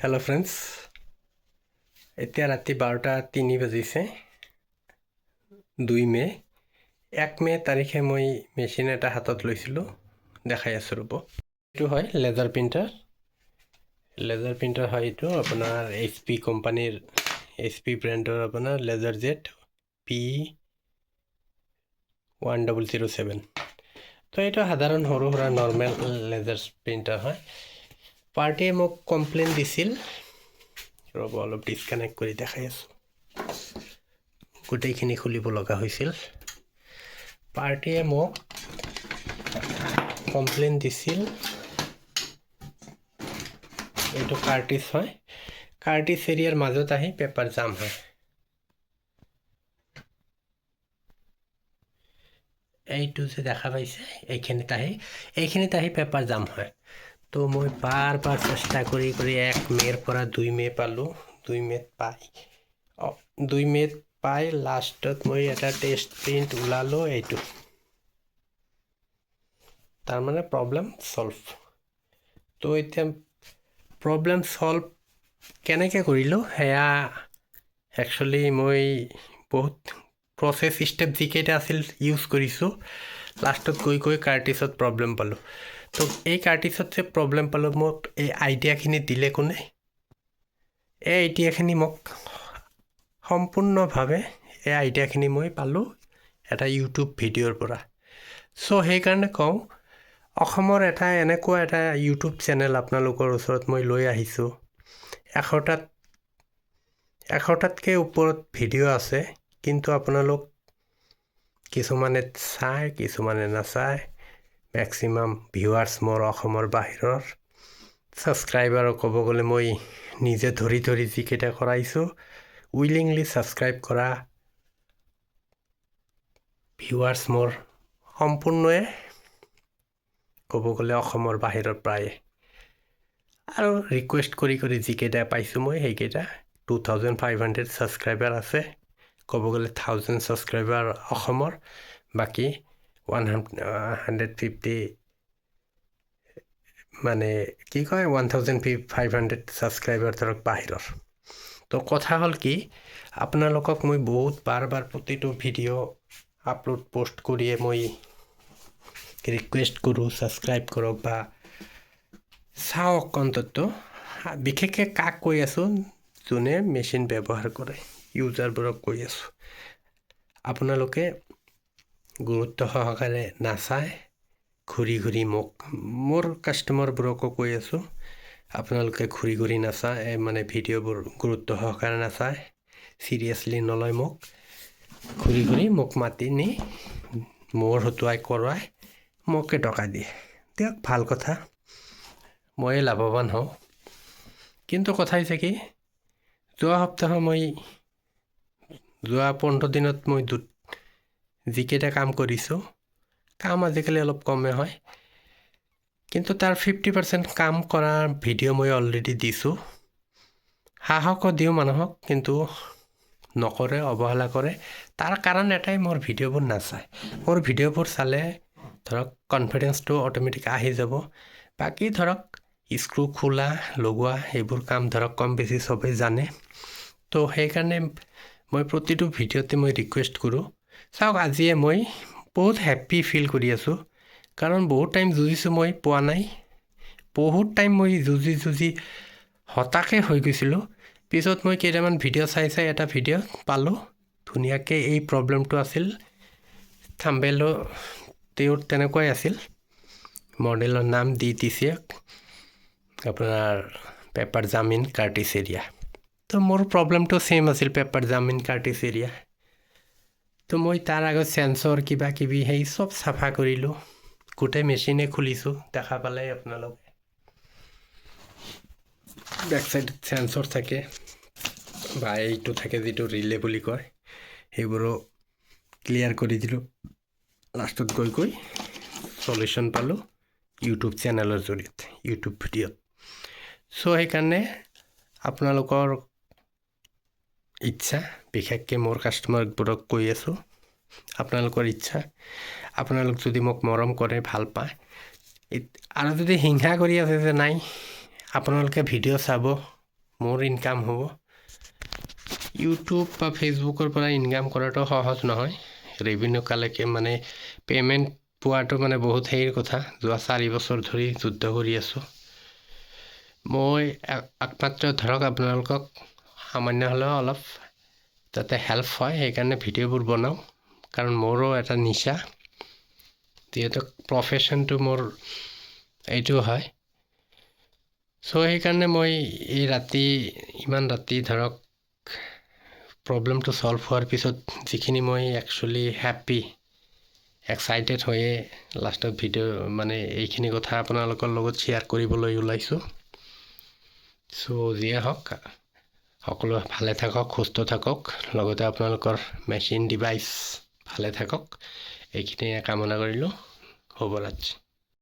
Hello friends, এতিয়া ৰাতি 12:03 বাজিছে। 2 মে 1 মে তাৰিখে মই মেচিন এটা হাতত লৈছিলোঁ, দেখাই আছোঁ ৰ'ব। এইটো হয় লেজাৰ প্ৰিণ্টাৰ হয়। এইটো আপোনাৰ HP কোম্পানীৰ HP ব্ৰেণ্ডৰ আপোনাৰ লেজাৰ জেট P1007। তো এইটো সাধাৰণ সৰু সুৰা নৰ্মেল লেজাৰ প্ৰিণ্টাৰ হয়। পাৰ্টিয়ে মোক কমপ্লেইন দিছিল, ৰ'ব অলপ ডিছকানেক্ট কৰি দেখাই আছোঁ। গোটেইখিনি খুলিব লগা হৈছিল। পাৰ্টিয়ে মোক কমপ্লেইন দিছিল, এইটো কাৰ্টিছ হয়। কাৰ্টিছ এৰিয়াৰ মাজত আহি পেপাৰ জাম হয়। এইটো যে দেখা পাইছে, এইখিনিত আহি পেপাৰ জাম হয়। তো মই বাৰ চেষ্টা কৰি 1 মে'ৰ পৰা 2 মে' পালোঁ। 2 মে'ত পাই লাষ্টত মই এটা টেষ্ট প্ৰিণ্ট ওলালোঁ। এইটো তাৰমানে প্ৰব্লেম ছল্ভ। তো এতিয়া প্ৰব্লেম ছল্ভ কেনেকৈ কৰিলোঁ সেয়া একচুৱেলি মই বহুত প্ৰচেছ ষ্টেপ যিকেইটা আছিল ইউজ কৰিছোঁ। লাষ্টত গৈ কাৰ্টিছত প্ৰব্লেম পালোঁ। তো এই কাৰ্টিছত যে প্ৰব্লেম পালোঁ, মোক এই আইডিয়াখিনি দিলে কোনে? এই আইডিয়াখিনি মোক সম্পূৰ্ণভাৱে এই আইডিয়াখিনি মই পালোঁ এটা ইউটিউব ভিডিঅ'ৰ পৰা। চ' সেইকাৰণে কওঁ, অসমৰ এনেকুৱা এটা ইউটিউব চেনেল আপোনালোকৰ ওচৰত মই লৈ আহিছোঁ। 100টাতকৈ ওপৰত ভিডিঅ' আছে, কিন্তু আপোনালোক কিছুমানে চায়, কিছুমানে নাচায়। মেক্সিমাম ভিউৱাৰ্ছ মোৰ অসমৰ বাহিৰৰ। ছাবস্ক্ৰাইবাৰক ক'ব গ'লে মই নিজে ধৰি যিকেইটা কৰাইছোঁ, উইলিংলি ছাবস্ক্ৰাইব কৰা ভিউৱাৰ্ছ মোৰ সম্পূৰ্ণয়ে ক'ব গ'লে অসমৰ বাহিৰৰ প্ৰায়ে। আৰু ৰিকুৱেষ্ট কৰি যিকেইটা পাইছোঁ মই সেইকেইটা 2500 ছাবস্ক্ৰাইবাৰ আছে। ক'ব গ'লে 1000 ছাবস্ক্ৰাইবাৰ অসমৰ, বাকী 150 মানে 1500 ছাবস্ক্ৰাইবাৰ ধৰক বাহিৰৰ। তো কথা হ'ল কি, আপোনালোকক মই বহুত বাৰ প্ৰতিটো ভিডিঅ' আপলোড পোষ্ট কৰিয়ে মই ৰিকুৱেষ্ট কৰোঁ ছাবস্ক্ৰাইব কৰক বা চাওক অন্তত। বিশেষকৈ কাক কৈ আছোঁ? যোনে মেচিন ব্যৱহাৰ কৰে, ইউজাৰবোৰক কৈ আছোঁ। আপোনালোকে গুৰুত্ব সহকাৰে নাচায়, ঘূৰি মোৰ কাষ্টমাৰবোৰকো কৈ আছোঁ, আপোনালোকে ঘূৰি নাচায়, মানে ভিডিঅ'বোৰ গুৰুত্ব সহকাৰে নাচায়, চিৰিয়াছলি নলয়। মোক ঘূৰি মোক মাতি নি মোৰ হতুৱাই কৰোৱাই মোকে টকা দিয়ে। দিয়ক, ভাল কথা, ময়ে লাভৱান হওঁ। কিন্তু কথা হৈছে কি, যোৱা 15 দিনত মই যিকেইটা কাম কৰিছোঁ, কাম আজিকালি অলপ কমে হয়, কিন্তু তাৰ 50% কাম কৰাৰ ভিডিঅ' মই অলৰেডি দিছোঁ। সাহসো দিওঁ মানুহক, কিন্তু নকৰে, অৱহেলা কৰে। তাৰ কাৰণ এটাই, মোৰ ভিডিঅ'বোৰ নাচায়। মোৰ ভিডিঅ'বোৰ চালে ধৰক কনফিডেঞ্চটো অট'মেটিক আহি যাব। বাকী ধৰক স্ক্ৰু খোলা লগোৱা এইবোৰ কাম ধৰক কম বেছি চবেই জানে। তো সেইকাৰণে মই প্ৰতিটো ভিডিঅ'তে মই ৰিকুৱেষ্ট কৰোঁ, চাওক আজিয়ে মই বহুত হেপ্পী ফিল কৰি আছোঁ। কাৰণ বহুত টাইম যুঁজিছোঁ, মই পোৱা নাই। বহুত টাইম মই যুঁজি হতাশে হৈ গৈছিলোঁ। পিছত মই কেইটামান ভিডিঅ' চাই এটা ভিডিঅ' পালোঁ, ধুনীয়াকৈ এই প্ৰব্লেমটো আছিল। থাম্বনেইলো তেওঁৰ তেনেকুৱাই আছিল, মডেলৰ নাম দি দিছে আপোনাৰ paper jam in Curtis area. তো মোৰ প্ৰব্লেমটো ছেইম আছিল, paper jam in Curtis area. তো মই তাৰ আগত চেঞ্চৰ কিবা কিবি সেই চব চাফা কৰিলোঁ, গোটেই মেচিনে খুলিছোঁ। দেখা পালে আপোনালোকে বেক চাইডত চেঞ্চৰ থাকে বা এইটো থাকে যিটো ৰিলে বুলি কয়, সেইবোৰো ক্লিয়াৰ কৰি দিলোঁ। লাষ্টত গৈ চলিউশ্যন পালোঁ ইউটিউব চেনেলৰ জৰিয়তে, ইউটিউব ভিডিঅ'ত। চ' সেইকাৰণে আপোনালোকৰ ইচ্ছা, বিশেষকৈ মোৰ কাষ্টমাৰবোৰক কৈ আছোঁ, আপোনালোকৰ ইচ্ছা, আপোনালোক যদি মোক মৰম কৰে, ভাল পায়, আৰু যদি হিংসা কৰি আছে যে নাই আপোনালোকে ভিডিঅ' চাব, মোৰ ইনকাম হ'ব। ইউটিউব বা ফেচবুকৰ পৰা ইনকাম কৰাটো সহজ নহয়। ৰেভিনিউ কালেক্ট মানে পে'মেণ্ট পোৱাটো মানে বহুত হেৰিৰ কথা। যোৱা 4 বছৰ ধৰি যুদ্ধ কৰি আছোঁ। মই একমাত্ৰ ধৰক আপোনালোকক সামান্য হ'লেও অলপ যাতে হেল্প হয় সেইকাৰণে ভিডিঅ'বোৰ বনাওঁ, কাৰণ মোৰো এটা নিচা, যিহেতু প্ৰফেশ্যনটো মোৰ এইটো হয়। চ' সেইকাৰণে মই এই ইমান ৰাতি ধৰক প্ৰব্লেমটো ছল্ভ হোৱাৰ পিছত যিখিনি মই একচুৱেলি হেপ্পী, এক্সাইটেড হৈয়ে লাষ্টত ভিডিঅ' মানে এইখিনি কথা আপোনালোকৰ লগত শ্বেয়াৰ কৰিবলৈ ওলাইছোঁ। চ' যিয়ে হওক, সকলো ভালে থাকক, সুস্থ থাকক, লগতে আপোনালোকৰ মেচিন ডিভাইচ ভালে থাকক, এইখিনিয়ে কামনা কৰিলোঁ। শুভৰাত্ৰি।